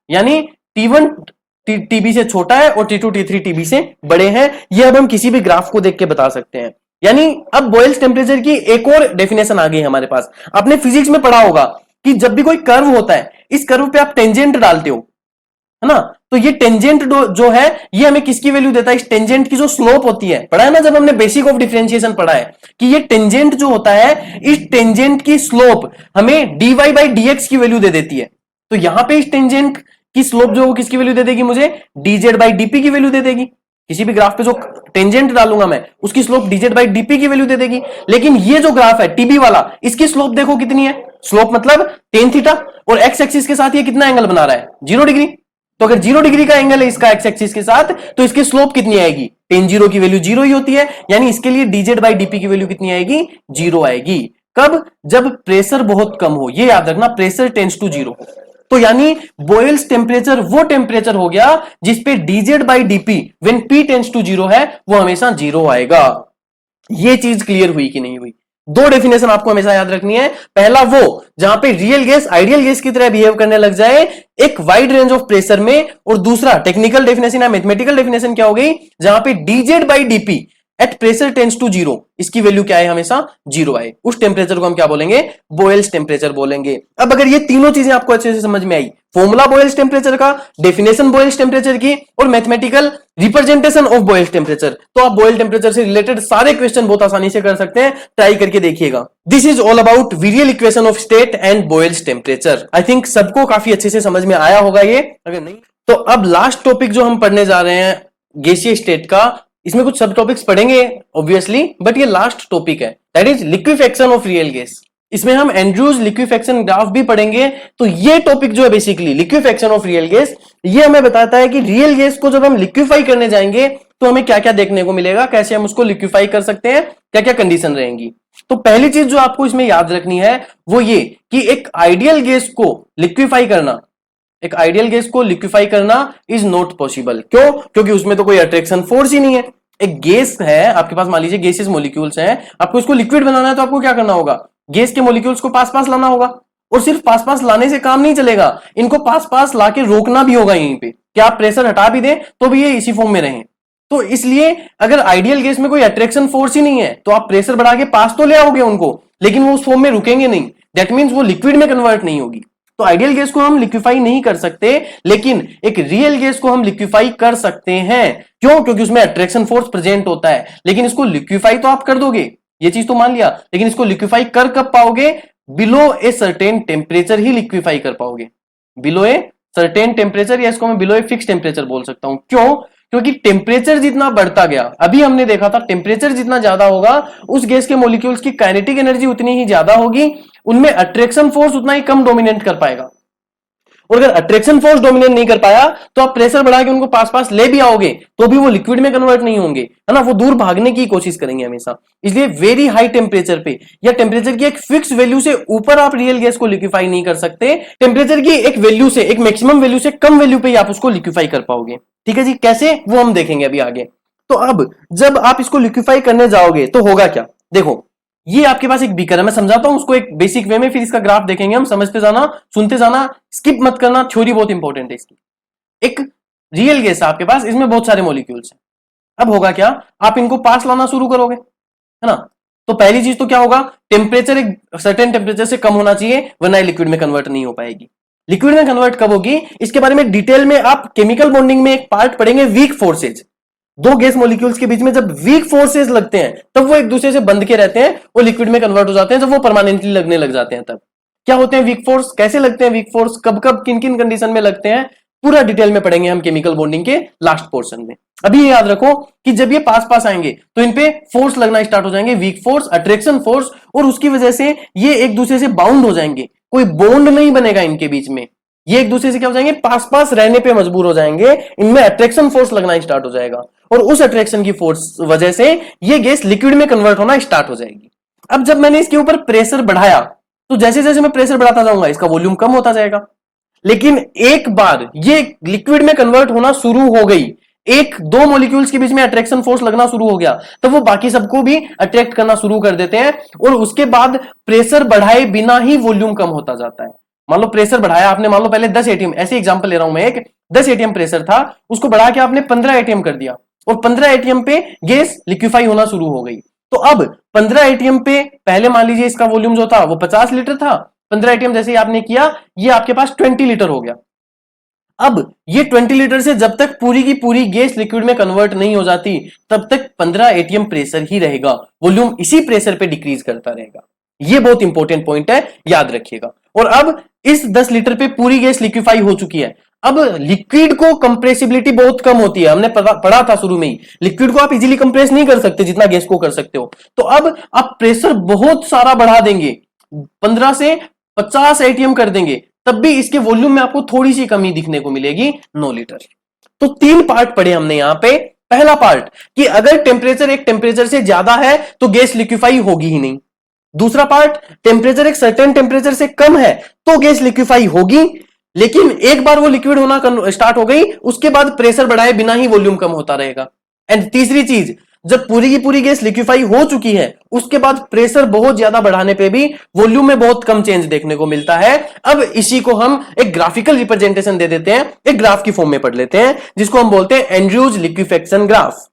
यानी T1 टीबी से छोटा है और T2 T3 टीबी से बड़े हैं। ये अब हम किसी भी ग्राफ को देख के बता सकते हैं। यानी अब बॉयल्स टेम्परेचर की एक और डेफिनेशन आ गई है हमारे पास। आपने फिजिक्स में पढ़ा होगा कि जब भी कोई कर्व होता है, इस कर्व पे आप टेंजेंट डालते हो, है ना, तो ये टेंजेंट जो है ये हमें किसकी वैल्यू देता है, इस टेंजेंट की जो स्लोप होती है, पढ़ा है ना जब हमने बेसिक ऑफ डिफरेंशिएशन पढ़ा है कि ये टेंजेंट जो होता है, इस टेंजेंट की स्लोप हमें dy बाई dx की वैल्यू दे देती है। तो यहां पे इस टेंजेंट की स्लोप जो वो किसकी वैल्यू दे देगी, मुझे dz बाई dp की वैल्यू दे देगी। किसी भी ग्राफ पे जो टेंजेंट डालूंगा मैं, उसकी स्लोप dz बाई dp की वैल्यू दे देगी। लेकिन ये जो ग्राफ है टीबी वाला, इसकी स्लोप देखो कितनी है, स्लोप मतलब tan थीटा, और एक्स एक्सिस के साथ ये कितना एंगल बना रहा है, 0 डिग्री। तो अगर 0 डिग्री का एंगल है इसका एक्स एक्सिस के साथ, तो इसकी स्लोप कितनी आएगी, tan 0 की वैल्यू 0 ही होती है। यानी इसके लिए dz बाई dp की वैल्यू कितनी आएगी, 0 आएगी। कब, जब प्रेशर बहुत कम हो, ये याद रखना, प्रेशर टेंड्स टू 0 हो। तो यानी बॉयल्स टेम्परेचर वो टेम्परेचर हो गया जिसपे dz by dp when p tends to 0 है, वो हमेशा 0 आएगा। ये चीज क्लियर हुई कि नहीं हुई। दो डेफिनेशन आपको हमेशा याद रखनी है। पहला वो जहां पे रियल गैस आइडियल गैस की तरह बिहेव करने लग जाए एक वाइड रेंज ऑफ प्रेशर में, और दूसरा टेक्निकल डेफिनेशन या मैथमेटिकल डेफिनेशन क्या हो गई, जहां पे dz by dp at pressure tends to 0, इसकी वैल्यू क्या है, हमेशा 0 आए। उस टेम्परेचर को हम क्या बोलेंगे, बॉयल्स टेम्परेचर बोलेंगे। अब अगर ये तीनों चीजें आपको अच्छे से समझ में आई, फॉर्मूला बॉयल्स टेम्परेचर का, डेफिनेशन बॉयल्स टेम्परेचर की, और mathematical representation of boils temperature, तो आप बॉयल टेम्परेचर से रिलेटेड सारे क्वेश्चन बहुत आसानी से कर सकते हैं। ट्राई करके देखिएगा। This is all about virial equation of state and boils temperature. I think सबको काफी अच्छे से समझ में आया होगा ये। अगर नहीं तो अब लास्ट टॉपिक जो हम पढ़ने जा रहे हैं गैसीय स्टेट का, इसमें कुछ सब टॉपिक्स पढ़ेंगे ऑब्वियसली, बट ये लास्ट टॉपिक है, that is liquefaction of real gas. इसमें हम एंड्रूज लिक्विफेक्शन ग्राफ भी पढ़ेंगे। तो ये टॉपिक जो है basically liquefaction of real gas, ये हमें बताता है कि रियल गैस को जब हम लिक्विफाई करने जाएंगे तो हमें क्या क्या देखने को मिलेगा, कैसे हम उसको लिक्विफाई कर सकते हैं, क्या क्या कंडीशन रहेंगी। तो पहली चीज जो आपको इसमें याद रखनी है वो ये कि एक आइडियल गैस को लिक्विफाई करना, एक आइडियल गैस को लिक्विफाई करना इज नॉट पॉसिबल। क्यों? क्योंकि उसमें तो कोई अट्रैक्शन फोर्स ही नहीं है। एक गैस है आपके पास, मान लीजिए गैसेस मॉलिक्यूल्स हैं, आपको इसको लिक्विड बनाना है तो आपको क्या करना होगा, गैस के मॉलिक्यूल्स को पास पास लाना होगा। और सिर्फ पास पास लाने से काम नहीं चलेगा, इनको पास पास लाके रोकना भी होगा यहीं पे, कि आप प्रेशर हटा भी दें तो भी ये इसी फॉर्म में रहें। तो इसलिए अगर आइडियल गैस में कोई अट्रैक्शन फोर्स ही नहीं है तो आप प्रेशर बढ़ा के पास तो ले आओगे उनको, लेकिन वो उस फॉर्म में रुकेंगे नहीं। दैट मीन्स वो लिक्विड में कन्वर्ट नहीं होगी। तो आइडियल गैस को हम लिक्विफाई नहीं कर सकते, लेकिन एक रियल गैस को हम लिक्विफाई कर सकते हैं। क्यों? क्योंकि उसमें अट्रैक्शन फोर्स प्रेजेंट होता है। लेकिन इसको लिक्विफाई तो आप कर दोगे, ये चीज तो मान लिया, लेकिन इसको लिक्विफाई कर कब पाओगे, below a certain temperature he liquefy कर पाओगे। बिलो ए सर्टेन टेम्परेचर, या इसको मैं बिलो ए फिक्स टेम्परेचर बोल सकता हूं। क्यों? क्योंकि टेम्परेचर जितना बढ़ता गया, अभी हमने देखा था टेम्परेचर जितना ज्यादा होगा उस गैस के मॉलिक्यूल्स की काइनेटिक एनर्जी उतनी ही ज्यादा होगी, उनमें अट्रैक्शन फोर्स उतना ही कम डोमिनेट कर पाएगा। और अगर अट्रैक्शन फोर्स डोमिनेट नहीं कर पाया तो आप प्रेशर बढ़ा के उनको पास पास ले भी आओगे तो भी वो लिक्विड में कन्वर्ट नहीं होंगे, है ना, वो दूर भागने की कोशिश करेंगे हमेशा। इसलिए वेरी हाई टेम्परेचर पे या टेम्परेचर की एक फिक्स वैल्यू से ऊपर आप रियल गैस को लिक्विफाई नहीं कर सकते। टेम्परेचर की एक वैल्यू से, एक मैक्सिमम वैल्यू से कम वैल्यू पे आप उसको लिक्विफाई कर पाओगे। ठीक है जी, कैसे वो हम देखेंगे अभी आगे। तो अब जब आप इसको लिक्विफाई करने जाओगे तो होगा क्या, देखो ये आपके पास एक बीकर है, मैं समझाता हूं उसको एक बेसिक वे में, फिर इसका ग्राफ देखेंगे हम। समझते जाना, सुनते जाना, स्किप मत करना, थ्योरी बहुत इंपॉर्टेंट है इसकी। एक रियल गैस है आपके पास, इसमें बहुत सारे मॉलिक्यूल्स हैं। अब होगा क्या, आप इनको पास लाना शुरू करोगे, है ना। तो पहली चीज तो क्या होगा, टेम्परेचर एक सर्टेन टेम्परेचर से कम होना चाहिए, वरना लिक्विड में कन्वर्ट नहीं हो पाएगी। लिक्विड में कन्वर्ट कब होगी, इसके बारे में डिटेल में आप केमिकल बॉन्डिंग में एक पार्ट पढ़ेंगे, वीक फोर्सेज। दो गैस मॉलिक्यूल्स के बीच में जब वीक फोर्सेस लगते हैं तब वो एक दूसरे से बंध के रहते हैं, वो लिक्विड में कन्वर्ट हो जाते हैं। जब वो परमानेंटली लगने लग जाते हैं तब क्या होते हैं वीक फोर्स, कैसे लगते हैं वीक फोर्स, कब कब किन किन कंडीशन में लगते हैं, पूरा डिटेल में पढ़ेंगे हम केमिकल बॉन्डिंग के लास्ट पोर्शन में। अभी ये याद रखो कि जब ये पास पास आएंगे तो इन पे फोर्स लगना स्टार्ट हो जाएंगे, वीक फोर्स, अट्रैक्शन फोर्स, और उसकी वजह से ये एक दूसरे से बाउंड हो जाएंगे, कोई बॉन्ड नहीं बनेगा इनके बीच में। ये एक दूसरे से क्या हो जाएंगे, पास पास रहने पे मजबूर हो जाएंगे, इनमें अट्रैक्शन फोर्स लगना स्टार्ट हो जाएगा, और उस अट्रैक्शन की फोर्स वजह से ये गैस लिक्विड में कन्वर्ट होना स्टार्ट हो जाएगी। अब जब मैंने इसके ऊपर प्रेशर बढ़ाया, तो जैसे जैसे मैं प्रेशर बढ़ाता जाऊंगा इसका वॉल्यूम कम होता जाएगा। लेकिन एक बार ये लिक्विड में कन्वर्ट होना शुरू हो गई, एक दो मॉलिक्यूल्स के बीच में अट्रैक्शन फोर्स लगना शुरू हो गया, तो वो बाकी सबको भी अट्रैक्ट करना शुरू कर देते हैं, और उसके बाद प्रेशर बढ़ाए बिना ही वॉल्यूम कम होता जाता है। मान लो प्रेशर बढ़ाया आपने, मान लो पहले 10 एटीएम, ऐसे एग्जांपल ले रहा हूं मैं, एक 10 एटीएम प्रेशर था, उसको बढ़ा के आपने 15 एटीएम कर दिया, और 15 एटीएम पे गैस लिक्विफाई होना शुरू हो गई। तो अब 15 एटीएम पे पहले मान लीजिए इसका वॉल्यूम जो था वो 50 लीटर था, 15 एटीएम जैसे ही आपने किया, ये आपके पास 20 लीटर हो गया। अब ये 20 लीटर से जब तक पूरी की पूरी गैस लिक्विड में कन्वर्ट नहीं हो जाती, तब तक 15 एटीएम प्रेशर ही रहेगा, वॉल्यूम इसी प्रेशर पे डिक्रीज करता रहेगा। ये बहुत इंपॉर्टेंट पॉइंट है, याद रखिएगा। और अब इस 10 लीटर पे पूरी गैस लिक्विफाई हो चुकी है। अब लिक्विड को कंप्रेसिबिलिटी बहुत कम होती है, हमने पढ़ा था शुरू में ही, लिक्विड को आप इजीली कंप्रेस नहीं कर सकते जितना गैस को कर सकते हो। तो अब आप प्रेशर बहुत सारा बढ़ा देंगे, 15 से 50 एटीएम कर देंगे, तब भी इसके वॉल्यूम में आपको थोड़ी सी कमी दिखने को मिलेगी, 9 लीटर। तो 3 पार्ट पढ़े हमने यहां पे। पहला पार्ट कि अगर टेम्परेचर एक टेम्परेचर से ज्यादा है तो गैस लिक्विफाई होगी ही नहीं। दूसरा पार्ट, टेम्परेचर एक सर्टेन टेम्परेचर से कम है तो गैस लिक्विफाई होगी, लेकिन एक बार वो लिक्विड होना स्टार्ट हो गई, उसके बाद प्रेशर बढ़ाए बिना ही वॉल्यूम कम होता रहेगा। एंड तीसरी चीज, जब पूरी की पूरी गैस लिक्विफाई हो चुकी है, उसके बाद प्रेशर बहुत ज्यादा बढ़ाने पे भी वॉल्यूम में बहुत कम चेंज देखने को मिलता है। अब इसी को हम एक ग्राफिकल रिप्रेजेंटेशन दे देते हैं, एक ग्राफ की फॉर्म में पढ़ लेते हैं, जिसको हम बोलते हैं एंड्रयूज लिक्विफेक्शन ग्राफ।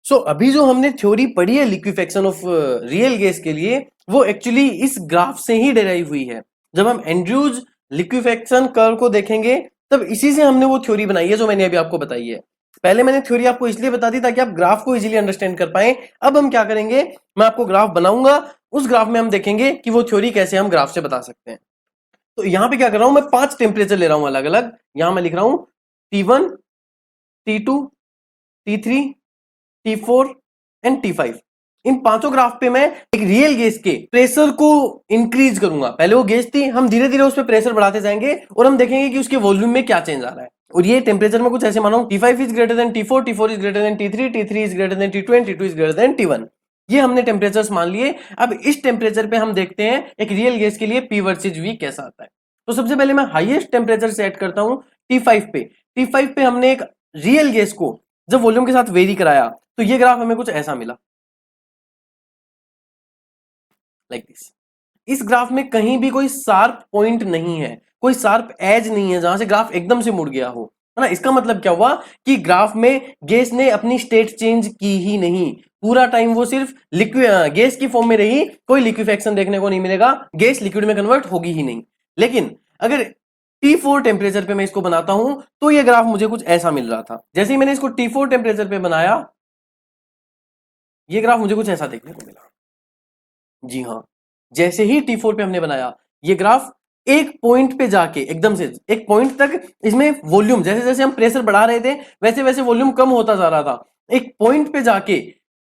सो अभी जो हमने थ्योरी पढ़ी है लिक्विफेक्शन ऑफ रियल गैस के लिए, वो एक्चुअली इस ग्राफ से ही डेराइव हुई है। जब हम एंड्रयूज लिक्विफेक्शन कर्व को देखेंगे, तब इसी से हमने वो थ्योरी बनाई है जो मैंने अभी आपको बताई है। पहले मैंने थ्योरी आपको इसलिए बता दी ताकि आप ग्राफ को इजीली अंडरस्टैंड कर पाए। अब हम क्या करेंगे, मैं आपको ग्राफ बनाऊंगा, उस ग्राफ में हम देखेंगे कि वो थ्योरी कैसे हम ग्राफ से बता सकते हैं। तो यहां पे क्या कर रहा हूं, मैं 5 टेम्परेचर ले रहा हूं अलग अलग। यहां मैं लिख रहा हूं T1, T2, T3, T4 and T5। इन पांचों ग्राफ पे मैं एक रियल गैस के प्रेशर को इंक्रीज करूंगा। पहले वो गैस थी, हम धीरे धीरे उस पर प्रेशर बढ़ाते जाएंगे और हम देखेंगे कि उसके वॉल्यूम में क्या चेंज आ रहा है। और ये टेम्परेचर में कुछ ऐसे मानो T5 is greater than T4, T4 is greater than T3, T3 is greater than T2 and T2 is greater than T1। ये हमने टेम्परेचर मान लिए। अब इस टेम्परेचर पे हम देखते हैं एक रियल गैस के लिए P वर्सेज V कैसा आता है। तो सबसे पहले मैं हाईएस्ट टेम्परेचर सेट करता हूं T5 पे। T5 पे हमने एक रियल गैस को जब वॉल्यूम के साथ वेरी कराया, तो ये ग्राफ हमें कुछ ऐसा मिला, लाइक दिस। इस ग्राफ में कहीं भी कोई शार्प पॉइंट नहीं है, कोई शार्प एज नहीं है जहां से ग्राफ एकदम से मुड़ गया हो, है ना। इसका मतलब क्या हुआ कि ग्राफ में गैस ने अपनी स्टेट चेंज की ही नहीं, पूरा टाइम वो सिर्फ लिक्विड गैस की फॉर्म में रही, कोई लिक्विफेक्शन देखने को नहीं मिलेगा, गैस लिक्विड में कन्वर्ट होगी ही नहीं। लेकिन अगर T4 टेम्परेचर पे मैं इसको बनाता हूं, तो ये ग्राफ मुझे कुछ ऐसा मिल रहा था। जैसे ही मैंने इसको T4 टेम्परेचर पे बनाया, ये ग्राफ मुझे कुछ ऐसा देखने को मिला। जी हाँ, जैसे ही T4 पे हमने बनाया, ये ग्राफ एक पॉइंट पे जाके एकदम से एक पॉइंट तक, इसमें वॉल्यूम जैसे जैसे हम प्रेशर बढ़ा रहे थे वैसे वैसे वॉल्यूम कम होता जा रहा था। एक पॉइंट पे जाके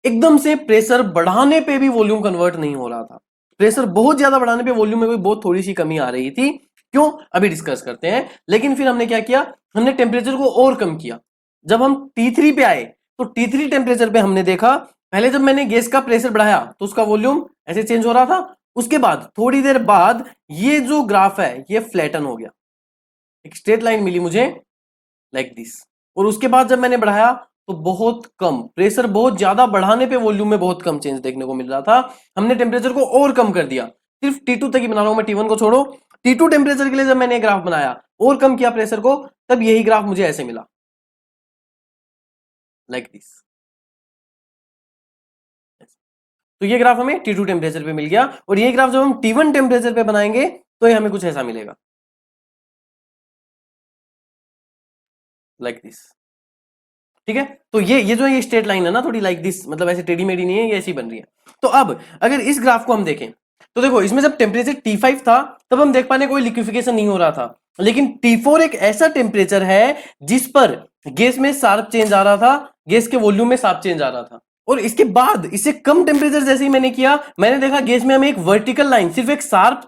एकदम से प्रेशर बढ़ाने पे भी वॉल्यूम कन्वर्ट नहीं हो रहा था, प्रेशर बहुत ज्यादा बढ़ाने पे वॉल्यूम में कोई बहुत थोड़ी सी कमी आ रही थी। क्यों, अभी डिस्कस करते हैं। लेकिन फिर हमने क्या किया, हमने टेम्परेचर को और कम किया। जब हम T3 पे आए, तो T3 टेम्परेचर पे हमने देखा, पहले जब मैंने गैस का प्रेशर बढ़ाया तो उसका वॉल्यूम ऐसे चेंज हो रहा था, उसके बाद थोड़ी देर बाद ये जो ग्राफ है ये फ्लैटन हो गया, एक स्ट्रेट लाइन मिली मुझे लाइक दिस। और उसके बाद जब मैंने बढ़ाया तो बहुत कम, प्रेशर बहुत ज्यादा बढ़ाने पे वॉल्यूम में बहुत कम चेंज देखने को मिल रहा था। हमने टेम्परेचर को और कम कर दिया, सिर्फ T2 तक ही बना रहा हूं मैं, T1 को छोड़ो। T2 टेम्परेचर के लिए जब मैंने ग्राफ बनाया और कम किया प्रेशर को, तब यही ग्राफ मुझे ऐसे मिला लाइक दिस। तो ये ग्राफ हमें T2 टेम्परेचर पे मिल गया, और ये ग्राफ जब हम T1 टेम्परेचर पे बनाएंगे तो ये हमें कुछ ऐसा मिलेगा लाइक दिस। ठीक है, तो ये जो ये स्ट्रेट लाइन है ना, थोड़ी लाइक दिस, मतलब ऐसे टेढ़ी मेढ़ी नहीं है, ये ऐसी बन रही है। तो अब अगर इस ग्राफ को हम देखें, तो देखो इसमें जब टेम्परेचर T5 था तब हम देख पाने कोई लिक्विफिकेशन नहीं हो रहा था, लेकिन T4 एक ऐसा टेम्परेचर है जिस पर गैस में शार्प चेंज आ रहा था, गैस के वॉल्यूम में शार्प चेंज आ रहा था। और इसके बाद इससे कम टेम्परेचर जैसे ही मैंने किया, मैंने देखा गैस में हमें एक वर्टिकल लाइन, सिर्फ एक शार्प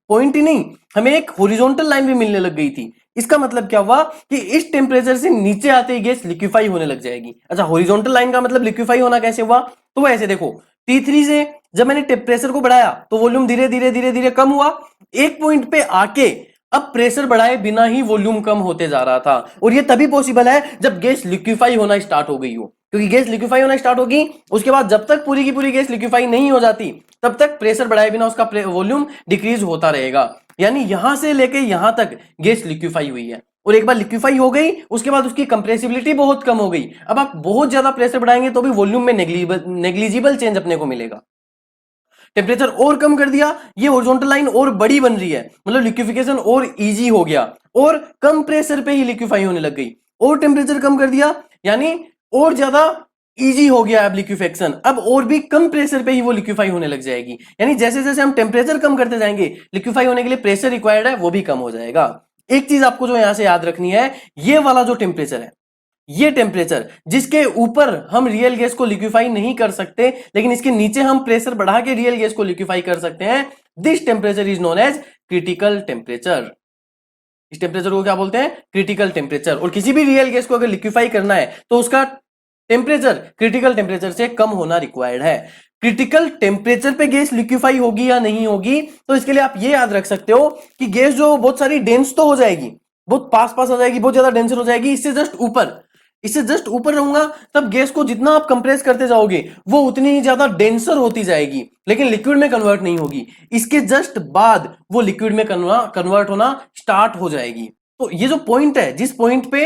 पॉइंट ही नहीं, हमें एक हॉरिजॉन्टल लाइन भी मिलने लग गई थी। इसका मतलब क्या हुआ कि इस टेम्परेचर से नीचे आते ही गैस लिक्विफाई होने लग जाएगी। अच्छा, हॉरिजॉन्टल लाइन का मतलब लिक्विफाई होना कैसे हुआ? तो वो ऐसे देखो, T3 से जब मैंने प्रेशर को बढ़ाया तो वॉल्यूम धीरे धीरे धीरे धीरे कम हुआ, एक पॉइंट पे आके अब प्रेशर बढ़ाए बिना ही वॉल्यूम कम होते जा रहा था। और ये तभी पॉसिबल है जब गैस लिक्विफाई होना स्टार्ट हो गई हो, क्योंकि गैस लिक्विफाई होना स्टार्ट होगी, उसके बाद जब तक पूरी की पूरी गैस लिक्विफाई नहीं हो जाती तब तक प्रेशर बढ़ाए बिना उसका वॉल्यूम डिक्रीज होता रहेगा। यानी यहां से लेके यहां तक गैस लिक्विफाई हुई है, और एक बार लिक्विफाई हो गई उसके बाद उसकी कंप्रेसिबिलिटी बहुत कम हो गई। अब आप बहुत ज्यादा प्रेशर बढ़ाएंगे तो भी वॉल्यूम में नेग्लिजिबल चेंज अपने को मिलेगा। टेम्परेचर और कम कर दिया, ये हॉरिजॉन्टल लाइन और बड़ी बन रही है, मतलब लिक्विफिकेशन और इजी हो गया और कम प्रेशर पे ही लिक्विफाई होने लग गई। और टेम्परेचर कम कर दिया यानी और ज्यादा इजी हो गया अब लिक्विफेक्शन, अब और भी कम प्रेशर पे ही वो लिक्विफाई होने लग जाएगी। यानी जैसे जैसे हम टेम्परेचर कम करते जाएंगे, लिक्विफाई होने के लिए प्रेशर रिक्वायर्ड है वो भी कम हो जाएगा। एक चीज आपको जो यहां से याद रखनी है, ये वाला जो टेम्परेचर है, ये टेम्परेचर जिसके ऊपर हम रियल गैस को लिक्विफाई नहीं कर सकते, लेकिन इसके नीचे हम प्रेशर बढ़ा के रियल गैस को लिक्विफाई कर सकते हैं, this temperature is known as critical temperature. इस टेम्परेचर को क्या बोलते हैं? Critical temperature. और किसी भी रियल गैस को अगर लिक्विफाई करना है तो उसका टेम्परेचर क्रिटिकल टेम्परेचर से कम होना रिक्वायर्ड है। क्रिटिकल टेम्परेचर पे गैस लिक्विफाई होगी या नहीं होगी, तो इसके लिए आप ये याद रख सकते हो कि गैस जो बहुत सारी डेंस तो हो जाएगी, बहुत पास पास हो जाएगी, बहुत ज्यादा डेंसर हो जाएगी, इससे जस्ट ऊपर रहूंगा, तब गैस को जितना आप कंप्रेस करते जाओगे वो उतनी ही ज्यादा डेंसर होती जाएगी, लेकिन लिक्विड में कन्वर्ट नहीं होगी। इसके जस्ट बाद वो लिक्विड में कन्वर्ट होना स्टार्ट हो जाएगी। तो ये जो पॉइंट है, जिस पॉइंट पे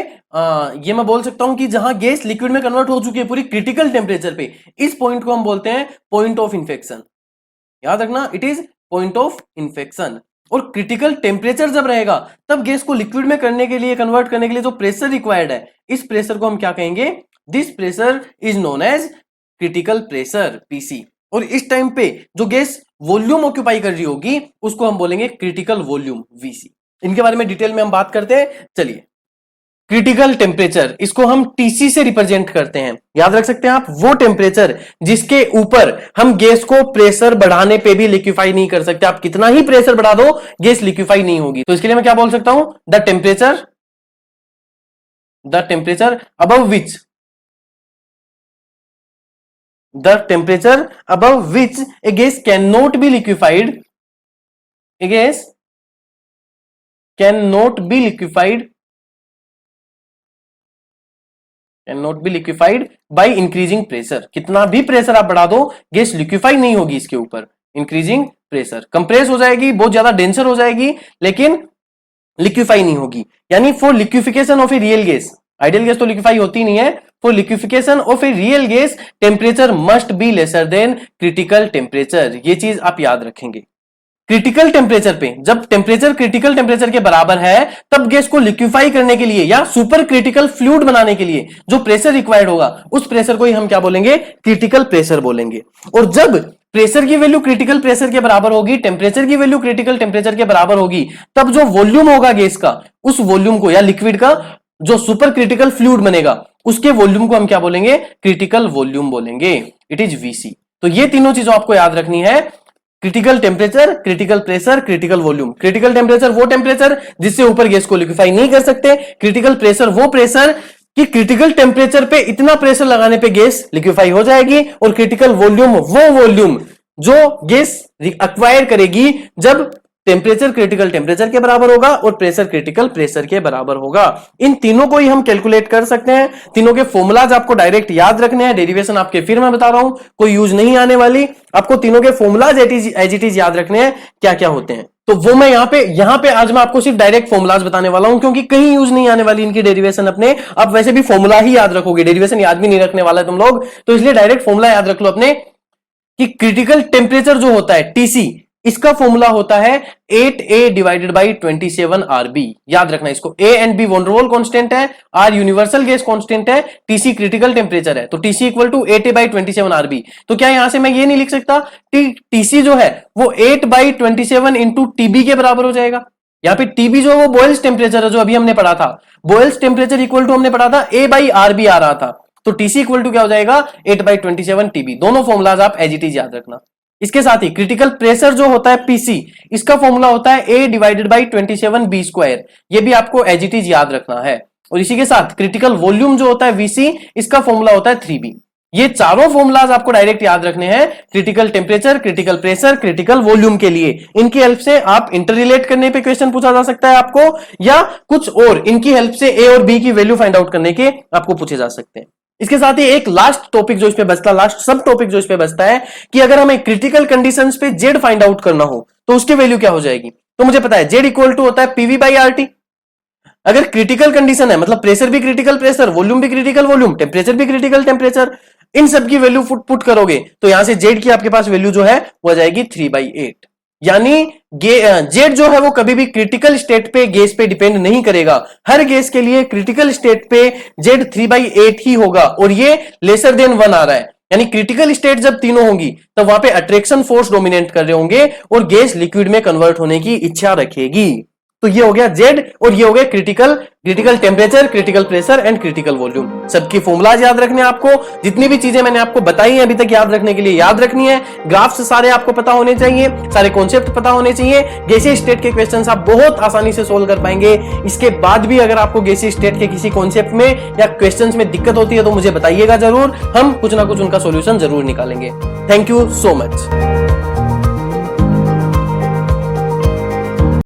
ये मैं बोल सकता हूं कि जहां गैस लिक्विड में कन्वर्ट हो चुकी है पूरी क्रिटिकल टेम्परेचर पे, इस पॉइंट को हम बोलते हैं पॉइंट ऑफ इन्फेक्शन। याद रखना, it is point of infection. और क्रिटिकल टेम्परेचर जब रहेगा तब गैस को लिक्विड में करने के लिए, कन्वर्ट करने के लिए जो प्रेशर रिक्वायर्ड है, इस प्रेशर को हम क्या कहेंगे? This pressure is known as critical pressure, PC. और इस टाइम पे जो गैस वॉल्यूम ऑक्यूपाई कर रही होगी उसको हम बोलेंगे क्रिटिकल वॉल्यूम, वीसी। इनके बारे में डिटेल में हम बात करते हैं। चलिए, क्रिटिकल टेम्परेचर, इसको हम टीसी से रिप्रेजेंट करते हैं। याद रख सकते हैं आप, वो टेम्परेचर जिसके ऊपर हम गैस को प्रेशर बढ़ाने पे भी लिक्विफाई नहीं कर सकते। आप कितना ही प्रेशर बढ़ा दो, गैस लिक्विफाई नहीं होगी। तो इसके लिए मैं क्या बोल सकता हूं? The temperature above which A gas can not be liquefied, can not be liquefied by increasing pressure. कितना भी प्रेशर आप बढ़ा दो, गैस लिक्विफाई नहीं होगी इसके ऊपर। इंक्रीजिंग प्रेशर, कंप्रेस हो जाएगी, बहुत ज्यादा डेंसर हो जाएगी, लेकिन लिक्विफाई नहीं होगी। यानी for liquefaction of a real gas, ideal gas तो लिक्विफाई होती नहीं है, for liquefaction of a real gas temperature must be lesser than critical temperature. ये चीज आप याद रखेंगे। क्रिटिकल टेम्परेचर पे जब टेम्परेचर क्रिटिकल टेम्परेचर के बराबर है, तब गैस को लिक्विफाई करने के लिए या सुपर क्रिटिकल फ्लूइड बनाने के लिए जो प्रेशर रिक्वायर्ड होगा, उस प्रेशर को ही हम क्या बोलेंगे? क्रिटिकल प्रेशर बोलेंगे। और जब प्रेशर की वैल्यू क्रिटिकल प्रेशर के बराबर होगी, टेम्परेचर की वैल्यू क्रिटिकल टेम्परेचर के बराबर होगी, तब जो वॉल्यूम होगा गैस का, उस वॉल्यूम को या लिक्विड का जो सुपर क्रिटिकल फ्लूइड बनेगा, उसके वॉल्यूम को हम क्या बोलेंगे? क्रिटिकल वॉल्यूम बोलेंगे। It is VC. तो ये तीनों चीजों आपको याद रखनी है, critical temperature, critical pressure, critical volume. Critical temperature वो टेम्परेचर जिससे ऊपर गैस को लिक्विफाई नहीं कर सकते, क्रिटिकल प्रेशर वो प्रेशर कि क्रिटिकल टेम्परेचर पे इतना प्रेशर लगाने पे गैस लिक्विफाई हो जाएगी, और क्रिटिकल वॉल्यूम वो वॉल्यूम जो गैस एक्वायर करेगी जब टेम्परेचर क्रिटिकल टेम्परेचर के बराबर होगा और प्रेशर क्रिटिकल प्रेशर के बराबर होगा। इन तीनों को ही हम कैलकुलेट कर सकते हैं। तीनों के फॉर्मूलाज आपको डायरेक्ट याद रखने हैं, डेरिवेशन आपके फिर मैं बता रहा हूं, कोई यूज नहीं आने वाली। आपको तीनों के फॉर्मूलाज एज इट इज याद रखने हैं, क्या क्या होते हैं। तो वो मैं यहां पे आज मैं आपको सिर्फ डायरेक्ट फॉर्मूलाज बताने वाला हूं, क्योंकि कहीं यूज नहीं आने वाली इनकी डेरिवेशन अपने। आप वैसे भी फॉर्मूला ही याद रखोगे, डेरिवेशन याद भी नहीं रखने वाला है तुम लोग, तो इसलिए डायरेक्ट फॉर्मूला याद रख लो अपने कि क्रिटिकल टेम्परेचर जो होता है टीसी, इसका फॉर्मूला होता है 8a डिवाइडेड बाई 27 RB। याद रखना इसको। A and B van Waals constant है, R यूनिवर्सल गैस कांस्टेंट है, TC क्रिटिकल टेम्परेचर है, तो TC equal to 8a by 27 RB। तो क्या यहां से मैं ये नहीं लिख सकता TC जो है वो 8 बाई 27 इंटू TB के बराबर हो जाएगा। यहाँ पे TB जो है वो बॉयल्स टेम्परेचर है, जो अभी हमने पढ़ा था। बॉयल्स टेम्परेचर इक्वल टू हमने पढ़ा था A बाई RB आ रहा था, तो टीसी इक्वल टू क्या हो जाएगा 8/27 टीबी। दोनों फॉर्मुलाज आप एज इट इज याद रखना। इसके साथ ही क्रिटिकल प्रेशर जो होता है पीसी, इसका फॉर्मूला होता है A/27B²। ये भी आपको एज इट इज याद रखना है। और इसी के साथ क्रिटिकल वॉल्यूम जो होता है वीसी, इसका फॉर्मूला होता है 3B। ये चारों फॉर्मुलाज आपको डायरेक्ट याद रखने हैं critical temperature, critical pressure, critical volume के लिए। इनकी हेल्प से आप इंटर रिलेट करने पे क्वेश्चन पूछा जा सकता है आपको, या कुछ और इनकी हेल्प से ए और बी की वैल्यू फाइंड आउट करने के आपको पूछे जा सकते हैं। इसके साथ ही एक लास्ट टॉपिक जो इस पे बचता, लास्ट सब टॉपिक जो इस पे बचता है कि अगर हमें क्रिटिकल कंडीशंस पे जेड फाइंड आउट करना हो तो उसकी वैल्यू क्या हो जाएगी। तो मुझे पता है जेड इक्वल टू होता है पीवी/आरटी। अगर क्रिटिकल कंडीशन है मतलब प्रेशर भी क्रिटिकल प्रेशर, वॉल्यूम भी क्रिटिकल वॉल्यूम, टेम्परेचर भी क्रिटिकल टेम्परेचर, इन सब की वैल्यू पुट करोगे तो यहां से जेड की आपके पास वैल्यू जो है वो आ जाएगी 3/8। यानी जेड जो है वो कभी भी क्रिटिकल स्टेट पे गैस पे डिपेंड नहीं करेगा। हर गैस के लिए क्रिटिकल स्टेट पे जेड 3/8 ही होगा, और ये लेसर देन 1 आ रहा है। यानी क्रिटिकल स्टेट जब तीनों होंगी तब वहां पे अट्रैक्शन फोर्स डोमिनेट कर रहे होंगे और गैस लिक्विड में कन्वर्ट होने की इच्छा रखेगी। तो ये हो गया जेड, और ये हो गया critical temperature, critical pressure and critical volume. सबकी फॉर्मुलाज याद रखने आपको। जितनी भी चीजें मैंने आपको बताई हैं अभी तक याद रखने के लिए याद रखनी है। ग्राफ्स सारे आपको पता होने चाहिए, सारे कॉन्सेप्ट पता होने चाहिए। गैसीय स्टेट के क्वेश्चंस आप बहुत आसानी से सोल्व कर पाएंगे। इसके बाद भी अगर आपको गैसीय स्टेट के किसी कॉन्सेप्ट में या क्वेश्चंस में दिक्कत होती है तो मुझे बताइएगा जरूर, हम कुछ ना कुछ उनका सोल्यूशन जरूर निकालेंगे। Thank you so much.